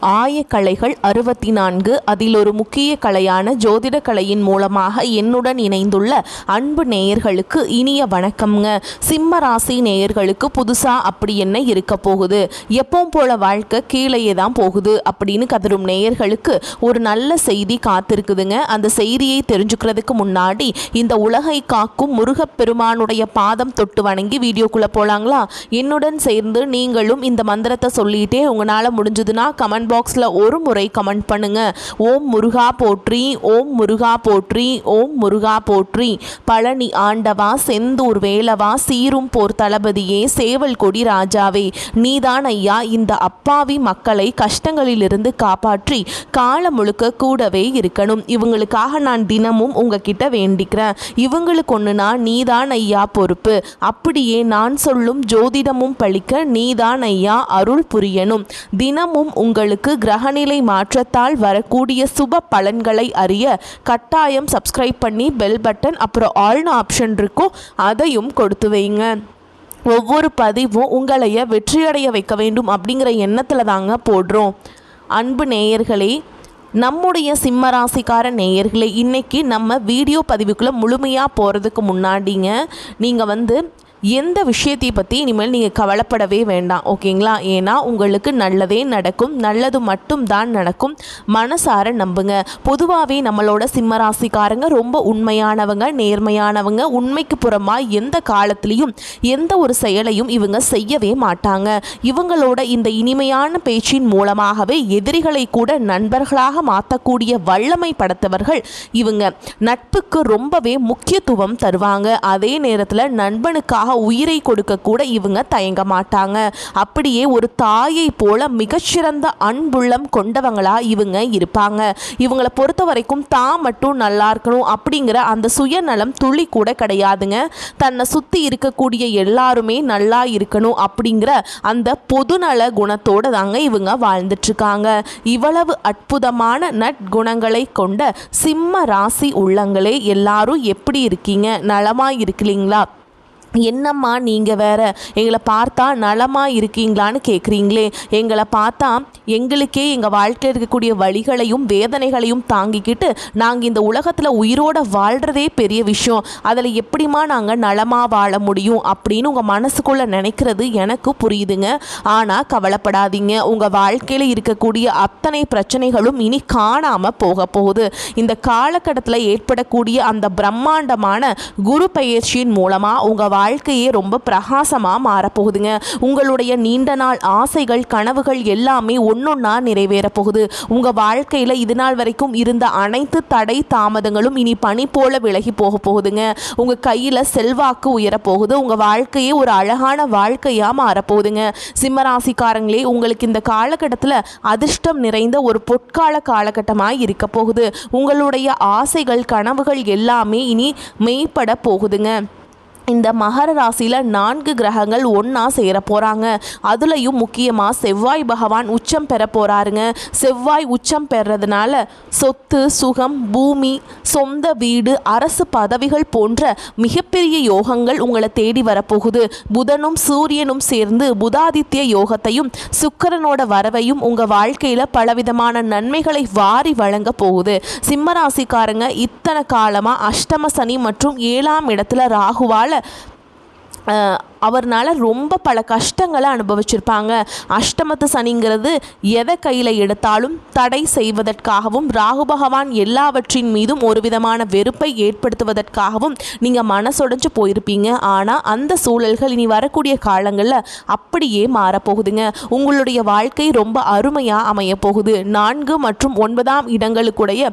ஆயக்கலைகள் 64 அதில் ஒரு முக்கிய கலையான ஜோதிட கலையின் மூலமாக என்னுடன் இணைந்துள்ள அன்பு நேயர்களுக்கு இனிய வணக்கம்ங்க. சிம்ம ராசி நேயர்களுக்கு புதுசா அப்படி என்ன இருக்க போகுது, எப்பவும் போல வாழ்க்கை கீழேயே தான் போகுது அப்படின்னு கதரும் நேயர்களுக்கு ஒரு நல்ல செய்தி காத்திருக்குதுங்க. அந்த செய்தியை தெரிஞ்சுக்கிறதுக்கு முன்னாடி இந்த உலகை காக்கும் முருகப்பெருமானுடைய பாதம் தொட்டு வணங்கி வீடியோக்குள்ள போலாங்களா? என்னுடன் சேர்ந்து நீங்களும் இந்த மந்திரத்தை சொல்லிட்டே உங்களால முடிஞ்சதுன்னா கமெண்ட் பாக்ஸில் ஒரு முறை கமெண்ட் பண்ணுங்க. ஓம் முருகா போற்றி, ஓம் முருகா போற்றி, ஓம் முருகா போற்றி. பழனி ஆண்டவா, செந்தூர் வேலவா, சீரும் போர் தளபதியே, சேவல் கொடி ராஜாவே, நீதான் ஐயா இந்த அப்பாவி மக்களை கஷ்டங்களிலிருந்து காப்பாற்றி காலம் முழுக்க கூடவே இருக்கணும். இவங்களுக்காக நான் தினமும் உங்ககிட்ட வேண்டிக்கிறேன். இவங்களுக்கு ஒண்ணுனா நீதான் ஐயா பொறுப்பு. அப்படியே நான் சொல்லும் ஜோதிடமும் பழிக்க நீதான் ஐயா அருள் புரியணும். தினமும் உங்களுக்கு கிரகநிலை மாற்றத்தால் வரக்கூடிய சுப பலன்களை அறிய கட்டாயம் சப்ஸ்கிரைப் பண்ணி பெல் பட்டன் அப்புறம் ஆல்னு ஆப்ஷன் இருக்கும், அதையும் கொடுத்து வைங்க. ஒவ்வொரு பதிவும் உங்களைய வெற்றியடைய வைக்க வேண்டும் அப்படிங்கிற எண்ணத்தில் தாங்க போடுறோம். அன்பு நேயர்களே, நம்முடைய சிம்மராசிக்கார நேயர்களே, இன்றைக்கி நம்ம வீடியோ பதிவுக்குள்ளே முழுமையாக போகிறதுக்கு முன்னாடிங்க நீங்கள் எந்த விஷயத்தை பற்றி இனிமேல் நீங்கள் கவலைப்படவே வேண்டாம், ஓகேங்களா? ஏன்னா உங்களுக்கு நல்லதே நடக்கும், நல்லது மட்டும் தான் நடக்கும். மனசார நம்புங்க. பொதுவாகவே நம்மளோட சிம்மராசிக்காரங்க ரொம்ப உண்மையானவங்க, நேர்மையானவங்க. உண்மைக்கு புறமாக எந்த காலத்துலேயும் எந்த ஒரு செயலையும் இவங்க செய்யவே மாட்டாங்க. இவங்களோட இந்த இனிமையான பேச்சின் மூலமாகவே எதிரிகளை கூட நண்பர்களாக மாற்றக்கூடிய வல்லமை படைத்தவர்கள் இவங்க. நட்புக்கு ரொம்பவே முக்கியத்துவம் தருவாங்க. அதே நேரத்தில் நண்பனுக்காக உயிரை கொடுக்க கூட இவங்க தயங்க மாட்டாங்க. அப்படியே ஒரு தாயை போல மிகச்சிறந்த அன்புள்ளம் கொண்டவங்களா இவங்க இருப்பாங்க. இவங்களை பொறுத்த வரைக்கும் தான் மட்டும் நல்லா இருக்கணும் அப்படிங்கிற அந்த சுயநலம் துளி கூட கிடையாதுங்க. தன்னை சுற்றி இருக்கக்கூடிய எல்லாருமே நல்லா இருக்கணும் அப்படிங்கிற அந்த பொதுநல குணத்தோட தாங்க இவங்க வாழ்ந்துட்டு இருக்காங்க. இவ்வளவு அற்புதமான நற்குணங்களை கொண்ட சிம்ம ராசி உள்ளங்களே, எல்லாரும் எப்படி இருக்கீங்க? நலமா இருக்கீங்களா? என்னம்மா நீங்கள் வேற எங்களை பார்த்தா நலமாக இருக்கீங்களான்னு கேட்குறீங்களே. எங்களை பார்த்தா எங்களுக்கே எங்கள் வாழ்க்கையில் இருக்கக்கூடிய வழிகளையும் வேதனைகளையும் தாங்கிக்கிட்டு நாங்கள் இந்த உலகத்தில் உயிரோடு வாழ்கிறதே பெரிய விஷயம், அதில் எப்படிமா நாங்கள் நலமாக வாழ முடியும் அப்படின்னு உங்கள் மனசுக்குள்ளே நினைக்கிறது எனக்கு புரியுதுங்க. ஆனால் கவலைப்படாதீங்க, உங்கள் வாழ்க்கையில் இருக்கக்கூடிய அத்தனை பிரச்சனைகளும் இனி காணாமல் போக போகுது. இந்த காலகட்டத்தில் ஏற்படக்கூடிய அந்த பிரம்மாண்டமான குரு பெயர்ச்சியின் மூலமாக உங்கள் வாழ்க்கையே ரொம்ப பிரகாசமாக மாறப்போகுதுங்க. உங்களுடைய நீண்ட நாள் ஆசைகள் கனவுகள் எல்லாமே ஒன்னொன்னா நிறைவேற போகுது. உங்கள் வாழ்க்கையில் இது நாள் வரைக்கும் இருந்த அனைத்து தடை தாமதங்களும் இனி பனி போல விலகி போக போகுதுங்க. உங்கள் கையில் செல்வாக்கு உயரப்போகுது. உங்கள் வாழ்க்கையே ஒரு அழகான வாழ்க்கையாக மாறப்போகுதுங்க. சிம்மராசிக்காரங்களே, உங்களுக்கு இந்த காலகட்டத்தில் அதிர்ஷ்டம் நிறைந்த ஒரு பொற்கால காலகட்டமாக இருக்க போகுது. உங்களுடைய ஆசைகள் கனவுகள் எல்லாமே இனி மெய்ப்பட போகுதுங்க. இந்த மகர ராசியில் 4 கிரகங்கள் ஒன்றா சேர போகிறாங்க. அதுலேயும் முக்கியமாக செவ்வாய் பகவான் உச்சம் பெற போகிறாருங்க. செவ்வாய் உச்சம் பெறதுனால சொத்து, சுகம், பூமி, சொந்த வீடு, அரசு பதவிகள் போன்ற மிகப்பெரிய யோகங்கள் உங்களை தேடி வரப்போகுது. புதனும் சூரியனும் சேர்ந்து புதாதித்ய யோகத்தையும் சுக்கிரனோட வரவையும் உங்கள் வாழ்க்கையில் பலவிதமான நன்மைகளை வாரி வழங்க போகுது. சிம்மராசிக்காரங்க இத்தனை காலமாக அஷ்டம சனி மற்றும் 7ஆம் இடத்துல ராகுவால் அவர்னால ரொம்ப பல கஷ்டங்களை அனுபவிச்சிருப்பாங்க. அஷ்டமத்து சனிங்கிறது எதை கையில் எடுத்தாலும் தடை செய்வதற்காகவும் ராகு பகவான் எல்லாவற்றின் மீதும் ஒரு விதமான வெறுப்பை ஏற்படுத்துவதற்காகவும் நீங்கள் மனசொடைஞ்சு போயிருப்பீங்க. ஆனால் அந்த சூழல்கள் இனி வரக்கூடிய காலங்களில் அப்படியே மாறப்போகுதுங்க. உங்களுடைய வாழ்க்கை ரொம்ப அருமையாக அமைய போகுது. 4 மற்றும் 9ஆம் இடங்களுக்குடைய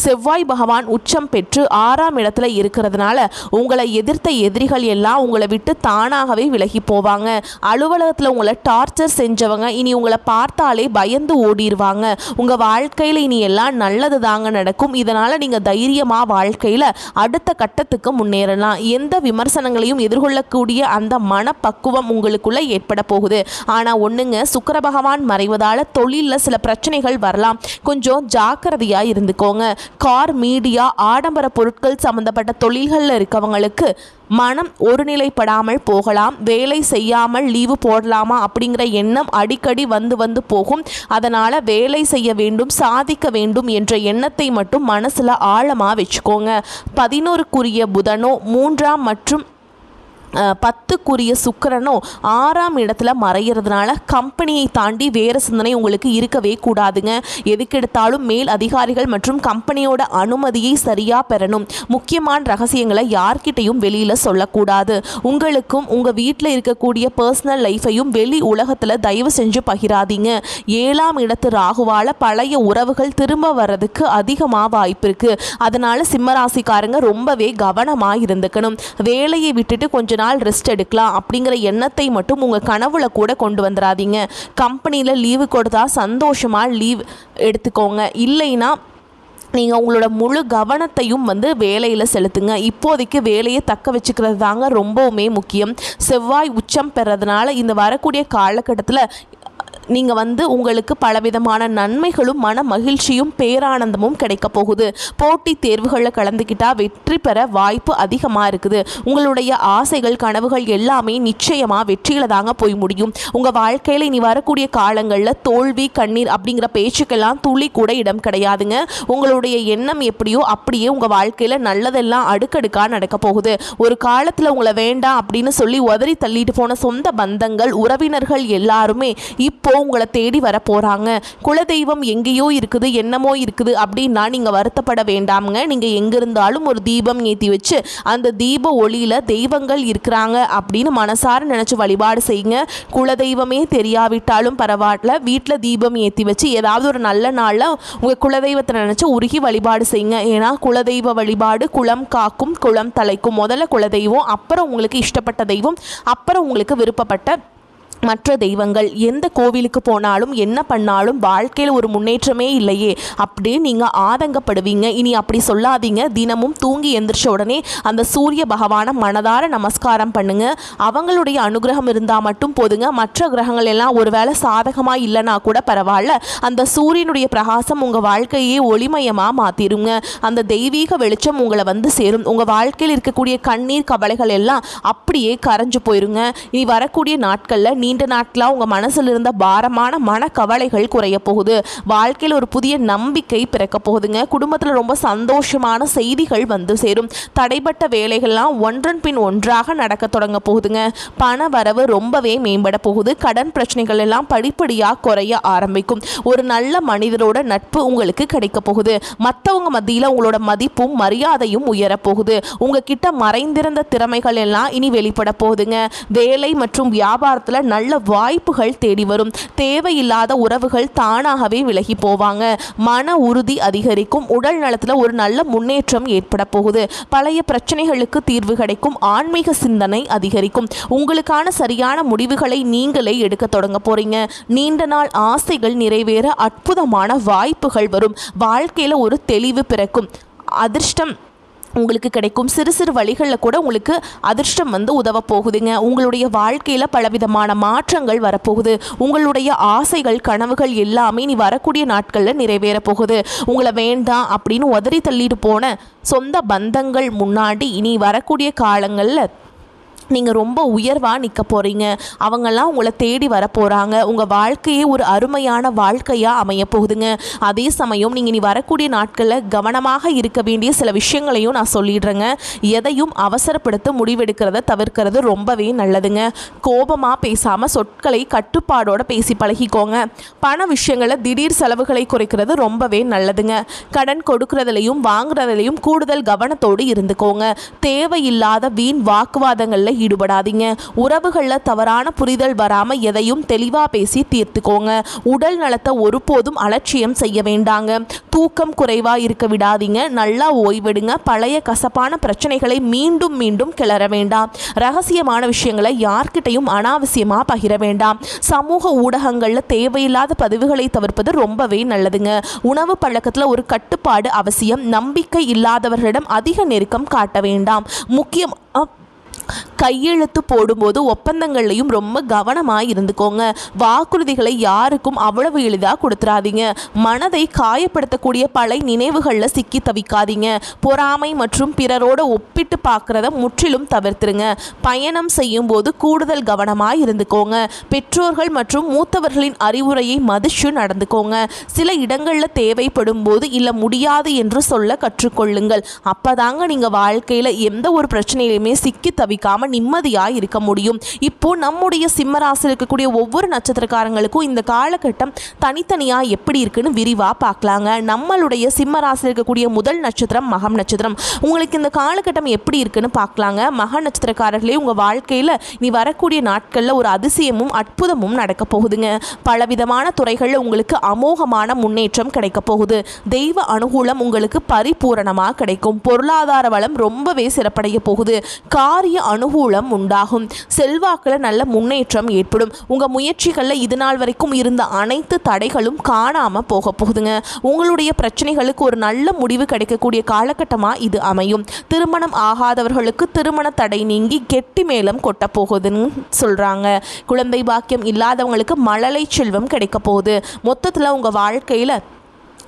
செவ்வாய் பகவான் உச்சம் பெற்று 6ஆம் இடத்துல இருக்கிறதுனால உங்களை எதிர்த்த எதிரிகள் எல்லாம் உங்களை விட்டு தானாகவே விலகி போவாங்க. அலுவலகத்தில் உங்களை டார்ச்சர் செஞ்சவங்க இனி உங்களை பார்த்தாலே பயந்து ஓடிடுவாங்க. உங்கள் வாழ்க்கையில் இனி எல்லாம் நல்லது தாங்க நடக்கும். இதனால் நீங்கள் தைரியமாக வாழ்க்கையில் அடுத்த கட்டத்துக்கு முன்னேறலாம். எந்த விமர்சனங்களையும் எதிர்கொள்ளக்கூடிய அந்த மனப்பக்குவம் உங்களுக்குள்ளே ஏற்பட போகுது. ஆனால் ஒன்றுங்க, சுக்கிர பகவான் மறைவதால் தொழிலில் சில பிரச்சனைகள் வரலாம். கொஞ்சம் ஜாக்கிரதையாக இருந்துக்கோங்க. கார், மீடியா, ஆடம்பர பொருட்கள் சம்மந்தப்பட்ட தொழில்களில் இருக்கவங்களுக்கு மனம் ஒருநிலைப்படாமல் போகலாம். வேலை செய்யாமல் லீவு போடலாமா அப்படிங்கிற எண்ணம் அடிக்கடி வந்து போகும். அதனால் வேலை செய்ய வேண்டும், சாதிக்க வேண்டும் என்ற எண்ணத்தை மட்டும் மனசில் ஆழமாக வச்சுக்கோங்க. 11க்குரிய புதனோ 3ஆம் மற்றும் 10க்குரிய சுக்கிரனோ 6ஆம் இடத்துல மறைகிறதுனால கம்பெனியை தாண்டி வேறு சிந்தனை உங்களுக்கு இருக்கவே கூடாதுங்க. எதுக்கெடுத்தாலும் மேல் அதிகாரிகள் மற்றும் கம்பெனியோட அனுமதியை சரியாக பெறணும். முக்கியமான ரகசியங்களை யார்கிட்டையும் வெளியில் சொல்லக்கூடாது. உங்களுக்கும் உங்கள் வீட்டில் இருக்கக்கூடிய பர்சனல் லைஃபையும் வெளி உலகத்தில் தயவு செஞ்சு பகிராதீங்க. 7ஆம் இடத்து ராகுவால் பழைய உறவுகள் திரும்ப வர்றதுக்கு அதிகமாக வாய்ப்பு இருக்குது. அதனால் சிம்மராசிக்காரங்க ரொம்பவே கவனமாக இருந்துக்கணும். வேலையை விட்டுட்டு கொஞ்ச நாள் ரெஸ்ட் எடுக்கலாம் அப்படிங்கிற எண்ணத்தை மட்டும் உங்கள் கனவுல கூட கொண்டு வந்துடாதீங்க. கம்பெனியில் லீவு கொடுத்தா சந்தோஷமாக லீவ் எடுத்துக்கோங்க. இல்லைன்னா நீங்கள் உங்களோட முழு கவனத்தையும் வேலையில் செலுத்துங்க. இப்போதைக்கு வேலையை தக்க வச்சுக்கிறது தாங்க ரொம்பவுமே முக்கியம். செவ்வாய் உச்சம் பெறதுனால இந்த வரக்கூடிய காலகட்டத்தில் நீங்கள் உங்களுக்கு பலவிதமான நன்மைகளும் மன மகிழ்ச்சியும் பேரானந்தமும் கிடைக்க போகுது. போட்டித் தேர்வுகளில் கலந்துக்கிட்டால் வெற்றி பெற வாய்ப்பு அதிகமாக இருக்குது. உங்களுடைய ஆசைகள் கனவுகள் எல்லாமே நிச்சயமாக வெற்றியில் தாங்க போய் முடியும். உங்கள் வாழ்க்கையில் இனி வரக்கூடிய காலங்களில் தோல்வி கண்ணீர் அப்படிங்கிற பேச்சுக்கெல்லாம் துளி கூட இடம் கிடையாதுங்க. உங்களுடைய எண்ணம் எப்படியோ அப்படியே உங்கள் வாழ்க்கையில் நல்லதெல்லாம் அடுக்கடுக்காக நடக்க போகுது. ஒரு காலத்தில் உங்களை வேண்டாம் அப்படின்னு சொல்லி உதறி தள்ளிட்டு போன சொந்த பந்தங்கள் உறவினர்கள் எல்லாருமே இப்போ உங்களை தேடி வர போறாங்க. குலதெய்வம் எங்கேயோ இருக்குது, என்னமோ இருக்குது அப்படின்னா நீங்க வருத்தப்பட வேண்டாம்ங்க. நீங்க எங்க இருந்தாலும் ஒரு தீபம் ஏற்றி வச்சு அந்த தீப ஒளியில தெய்வங்கள் இருக்கிறாங்க அப்படின்னு மனசார நினைச்சு வழிபாடு செய்யுங்க. குலதெய்வமே தெரியாவிட்டாலும் பரவாயில்ல, வீட்டில் தீபம் ஏற்றி வச்சு ஏதாவது ஒரு நல்ல நாளில் உங்க குலதெய்வத்தை நினைச்சு உருகி வழிபாடு செய்யுங்க. ஏன்னா குலதெய்வ வழிபாடு குலம் காக்கும் குலம் தலைக்கும். முதல்ல குலதெய்வம், அப்புறம் உங்களுக்கு இஷ்டப்பட்ட தெய்வம், அப்புறம் உங்களுக்கு விருப்பப்பட்ட மற்ற தெய்வங்கள். எந்த கோவிலுக்கு போனாலும் என்ன பண்ணாலும் வாழ்க்கையில் ஒரு முன்னேற்றமே இல்லையே அப்படின்னு நீங்கள் ஆதங்கப்படுவீங்க. இனி அப்படி சொல்லாதீங்க. தினமும் தூங்கி எந்திரிச்ச உடனே அந்த சூரிய பகவானை மனதார நமஸ்காரம் பண்ணுங்க. அவங்களுடைய அனுகிரகம் இருந்தால் மட்டும் போதுங்க. மற்ற கிரகங்கள் எல்லாம் ஒருவேளை சாதகமாக இல்லைனா கூட பரவாயில்ல, அந்த சூரியனுடைய பிரகாசம் உங்கள் வாழ்க்கையே ஒளிமயமாக மாற்றிடுங்க. அந்த தெய்வீக வெளிச்சம் உங்களை சேரும். உங்கள் வாழ்க்கையில் இருக்கக்கூடிய கண்ணீர் கவலைகள் எல்லாம் அப்படியே கரைஞ்சு போயிருங்க. இனி வரக்கூடிய நாட்களில் நீண்ட நாட்களாக உங்கள் மனசில் இருந்த பாரமான மனக்கவலைகள் குறைய போகுது. வாழ்க்கையில் ஒரு புதிய நம்பிக்கை பிறக்க போகுதுங்க. குடும்பத்தில் ரொம்ப சந்தோஷமான செய்திகள் சேரும். தடைப்பட்ட வேலைகள்லாம் ஒன்றன் பின் ஒன்றாக நடக்க தொடங்க போகுதுங்க. பண வரவு ரொம்பவே மேம்பட போகுது. கடன் பிரச்சனைகள் எல்லாம் படிப்படியாக குறைய ஆரம்பிக்கும். ஒரு நல்ல மனிதரோட நட்பு உங்களுக்கு கிடைக்க போகுது. மற்றவங்க மத்தியில் உங்களோட மதிப்பும் மரியாதையும் உயரப்போகுது. உங்ககிட்ட மறைந்திருந்த திறமைகள் எல்லாம் இனி வெளிப்பட போகுதுங்க. வேலை மற்றும் வியாபாரத்தில் நல்ல வாய்ப்புகள் தேடி வரும். தேவையில்லாத உறவுகள் தானாகவே விலகி போவாங்க. மன உறுதி அதிகரிக்கும். உடல் நலத்தில் ஒரு நல்ல முன்னேற்றம் ஏற்பட போகுது. பழைய பிரச்சனைகளுக்கு தீர்வு கிடைக்கும். ஆன்மீக சிந்தனை அதிகரிக்கும். உங்களுக்கான சரியான முடிவுகளை நீங்களே எடுக்க தொடங்க போறீங்க. நீண்ட நாள் ஆசைகள் நிறைவேற அற்புதமான வாய்ப்புகள் வரும். வாழ்க்கையில் ஒரு தெளிவு பிறக்கும். அதிர்ஷ்டம் உங்களுக்கு கிடைக்கும். சிறு சிறு வழிகளில் கூட உங்களுக்கு அதிர்ஷ்டம் உதவ போகுதுங்க. உங்களுடைய வாழ்க்கையில் பலவிதமான மாற்றங்கள் வரப்போகுது. உங்களுடைய ஆசைகள் கனவுகள் எல்லாமே நீ வரக்கூடிய நாட்களில் நிறைவேற போகுது. உங்களை வேண்டாம் அப்படின்னு உதறி தள்ளிட்டு போன சொந்த பந்தங்கள் முன்னாடி இனி வரக்கூடிய காலங்களில் நீங்கள் ரொம்ப உயர்வாக நிற்க போகிறீங்க. அவங்கெல்லாம் உங்களை தேடி வர போகிறாங்க. உங்கள் வாழ்க்கையே ஒரு அருமையான வாழ்க்கையாக அமைய போகுதுங்க. அதே சமயம் நீங்கள் இனி வரக்கூடிய நாட்களில் கவனமாக இருக்க வேண்டிய சில விஷயங்களையும் நான் சொல்லிடுறேங்க. எதையும் அவசரப்படுத்த முடிவெடுக்கிறத தவிர்க்கிறது ரொம்பவே நல்லதுங்க. கோபமாக பேசாமல் சொற்களை கட்டுப்பாடோடு பேசி பழகிக்கோங்க. பண விஷயங்களில் திடீர் செலவுகளை குறைக்கிறது ரொம்பவே நல்லதுங்க. கடன் கொடுக்கறதுலையும் வாங்குறதுலையும் கூடுதல் கவனத்தோடு இருந்துக்கோங்க. தேவையில்லாத வீண் வாக்குவாதங்களில் ஈடுபடாதீங்க. உறவுகளில் தவறான புரிதல் வராமல் எதையும் தெளிவாக பேசி தீர்த்துக்கோங்க. உடல் நலத்தை ஒருபோதும் அலட்சியம் செய்ய வேண்டாங்க. தூக்கம் குறைவாக இருக்க விடாதீங்க. நல்லா ஓய்வெடுங்க. பழைய கசப்பான பிரச்சனைகளை மீண்டும் மீண்டும் கிளற வேண்டாம். ரகசியமான விஷயங்களை யார்கிட்டையும் அனாவசியமாக பகிர வேண்டாம். சமூக ஊடகங்களில் தேவையில்லாத பதிவுகளை தவிர்ப்பது ரொம்பவே நல்லதுங்க. உணவு பழக்கத்தில் ஒரு கட்டுப்பாடு அவசியம். நம்பிக்கை இல்லாதவர்களிடம் அதிக நெருக்கம் காட்ட வேண்டாம். முக்கியம் கையெழுத்து போடும்போது ஒப்பந்தங்கள்லையும் ரொம்ப கவனமாக இருந்துக்கோங்க. வாக்குறுதிகளை யாருக்கும் அவ்வளவு எளிதாக கொடுத்துடாதீங்க. மனதை காயப்படுத்தக்கூடிய பல நினைவுகளில் சிக்கி தவிக்காதீங்க. பொறாமை மற்றும் பிறரோட ஒப்பிட்டு பார்க்குறத முற்றிலும் தவிர்த்துருங்க. பயணம் செய்யும் போது கூடுதல் கவனமாக இருந்துக்கோங்க. பெற்றோர்கள் மற்றும் மூத்தவர்களின் அறிவுரையை மதிச்சு நடந்துக்கோங்க. சில இடங்களில் தேவைப்படும் போது இல்லை முடியாது என்று சொல்ல கற்றுக்கொள்ளுங்கள். அப்போதாங்க நீங்கள் வாழ்க்கையில் எந்த ஒரு பிரச்சனையிலுமே சிக்கி தவிக்காமல் நிம்மதியாக இருக்க முடியும். இப்போ நம்முடைய சிம்மராசி இருக்கக்கூடிய ஒவ்வொரு நட்சத்திரக்காரங்களுக்கும் இந்த காலகட்டம் தனித்தனியாக எப்படி இருக்குன்னு விரிவாக பார்க்கலாங்க. நம்மளுடைய சிம்மராசி இருக்கக்கூடிய முதல் நட்சத்திரம் மகம் நட்சத்திரம். உங்களுக்கு இந்த காலகட்டம் எப்படி இருக்குன்னு பார்க்கலாங்க. மக நட்சத்திரக்காரர்களே, உங்கள் வாழ்க்கையில் நீ வரக்கூடிய நாட்களில் ஒரு அதிசயமும் அற்புதமும் நடக்க போகுதுங்க. பலவிதமான துறைகளில் உங்களுக்கு அமோகமான முன்னேற்றம் கிடைக்க போகுது. தெய்வ அனுகூலம் உங்களுக்கு பரிபூரணமாக கிடைக்கும். பொருளாதார வளம் ரொம்பவே சிறப்படைய போகுது. காரிய அனுகூலம் உண்டாகும். செல்வாக்கில் நல்ல முன்னேற்றம் ஏற்படும். உங்கள் முயற்சிகளில் இது நாள் வரைக்கும் இருந்த அனைத்து தடைகளும் காணாமல் போக போகுதுங்க. உங்களுடைய பிரச்சனைகளுக்கு ஒரு நல்ல முடிவு கிடைக்கக்கூடிய காலகட்டமாக இது அமையும். திருமணம் ஆகாதவர்களுக்கு திருமண தடை நீங்கி கெட்டி மேளம் கொட்ட போகுதுன்னு சொல்கிறாங்க. குழந்தை பாக்கியம் இல்லாதவங்களுக்கு மழலை செல்வம் கிடைக்க போகுது. மொத்தத்தில் உங்கள் வாழ்க்கையில்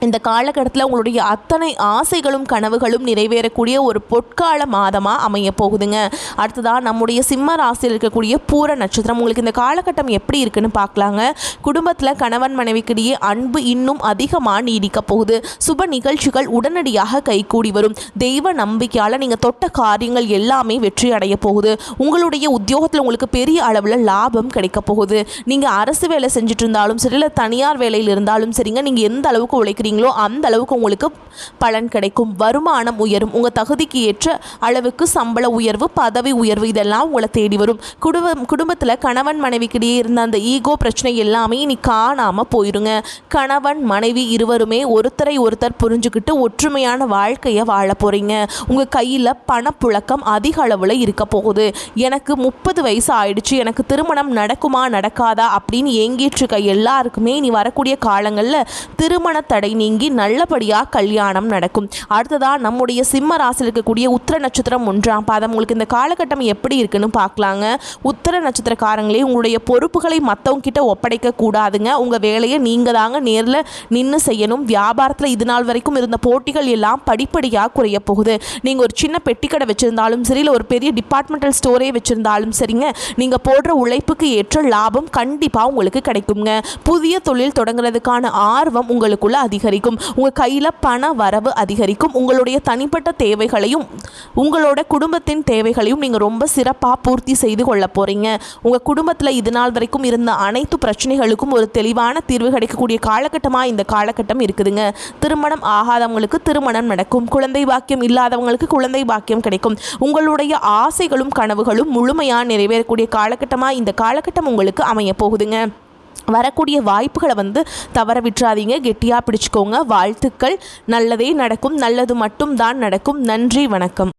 இந்த காலகட்டத்தில் உங்களுடைய அத்தனை ஆசைகளும் கனவுகளும் நிறைவேறக்கூடிய ஒரு பொற்கால மாதமாக அமைய போகுதுங்க. அடுத்ததாக நம்முடைய சிம்ம ராசியில் இருக்கக்கூடிய பூர நட்சத்திரம். உங்களுக்கு இந்த காலகட்டம் எப்படி இருக்குன்னு பார்க்கலாங்க. குடும்பத்தில் கணவன் மனைவிக்கிடையே அன்பு இன்னும் அதிகமாக நீடிக்க போகுது. சுப நிகழ்ச்சிகள் உடனடியாக கைகூடி வரும். தெய்வ நம்பிக்கையால் நீங்கள் தொட்ட காரியங்கள் எல்லாமே வெற்றி அடைய போகுது. உங்களுடைய உத்தியோகத்தில் உங்களுக்கு பெரிய அளவில் லாபம் கிடைக்க போகுது. நீங்கள் அரசு வேலை செஞ்சுட்டு இருந்தாலும் சரி, இல்லை தனியார் வேலையில் இருந்தாலும் சரிங்க, நீங்கள் எந்த அளவுக்கு உழைக்கிறீங்க அந்த அளவுக்கு உங்களுக்கு பலன் கிடைக்கும். வருமானம் உயரும். உங்கள் தகுதிக்கு ஏற்ற அளவுக்கு சம்பள உயர்வு, பதவி உயர்வு இதெல்லாம் உங்களை தேடி வரும். குடும்பத்தில் கணவன் மனைவிக்கிடையே இருந்த அந்த ஈகோ பிரச்சனை எல்லாமே இனி காணாமல் போயிருங்க. கணவன் மனைவி இருவருமே ஒருத்தரை ஒருத்தர் புரிஞ்சுக்கிட்டு ஒற்றுமையான வாழ்க்கையை வாழ போகிறீங்க. உங்கள் கையில் பணப்புழக்கம் அதிக அளவில் இருக்க போகுது. எனக்கு 30 வயசு ஆயிடுச்சு, எனக்கு திருமணம் நடக்குமா நடக்காதா அப்படின்னு ஏங்கிட்டு எல்லாருக்குமே இனி வரக்கூடிய காலங்களில் திருமண தடை நீங்கி நல்லபடியாக கல்யாணம் நடக்கும். அடுத்ததாக நம்முடைய சிம்ம ராசியில் இருக்கக்கூடிய உத்திர நட்சத்திரம் 1ஆம் பாதம். உங்களுக்கு இந்த காலகட்டம் எப்படி இருக்குன்னு பார்க்கலாங்க. உத்திர நட்சத்திரக்காரங்களே, உங்களுடைய பொறுப்புகளை மற்றவங்க கிட்ட ஒப்படைக்க கூடாதுங்க. உங்கள் வேலையை நீங்கள் தாங்க நேரில் நின்று செய்யணும். வியாபாரத்தில் இது நாள் வரைக்கும் இருந்த போட்டிகள் எல்லாம் படிப்படியாக குறைய போகுது. நீங்கள் ஒரு சின்ன பெட்டிக்கடை வச்சுருந்தாலும் சரி, இல்லை ஒரு பெரிய டிபார்ட்மெண்டல் ஸ்டோரே வச்சுருந்தாலும் சரிங்க, நீங்கள் போடுற உழைப்புக்கு ஏற்ற லாபம் கண்டிப்பாக உங்களுக்கு கிடைக்குங்க. புதிய தொழில் தொடங்குறதுக்கான ஆர்வம் உங்களுக்குள்ள அதிகரிக்கும். உங்கள் கையில் பண வரவு அதிகரிக்கும். உங்களுடைய தனிப்பட்ட தேவைகளையும் உங்களோட குடும்பத்தின் தேவைகளையும் நீங்கள் ரொம்ப சிறப்பாக பூர்த்தி செய்து கொள்ள போகிறீங்க. உங்கள் குடும்பத்தில் இது நாள் வரைக்கும் இருந்த அனைத்து பிரச்சனைகளுக்கும் ஒரு தெளிவான தீர்வு கிடைக்கக்கூடிய காலகட்டமாக இந்த காலகட்டம் இருக்குதுங்க. திருமணம் ஆகாதவங்களுக்கு திருமணம் நடக்கும். குழந்தை பாக்கியம் இல்லாதவங்களுக்கு குழந்தை பாக்கியம் கிடைக்கும். உங்களுடைய ஆசைகளும் கனவுகளும் முழுமையாக நிறைவேறக்கூடிய காலகட்டமாக இந்த காலகட்டம் உங்களுக்கு அமைய போகுதுங்க. வரக்கூடிய வாய்ப்புகளை தவற விட்டுறாதீங்க. கெட்டியாக பிடிச்சிக்கோங்க. வாழ்த்துக்கள். நல்லதே நடக்கும். நல்லது மட்டும் தான் நடக்கும். நன்றி, வணக்கம்.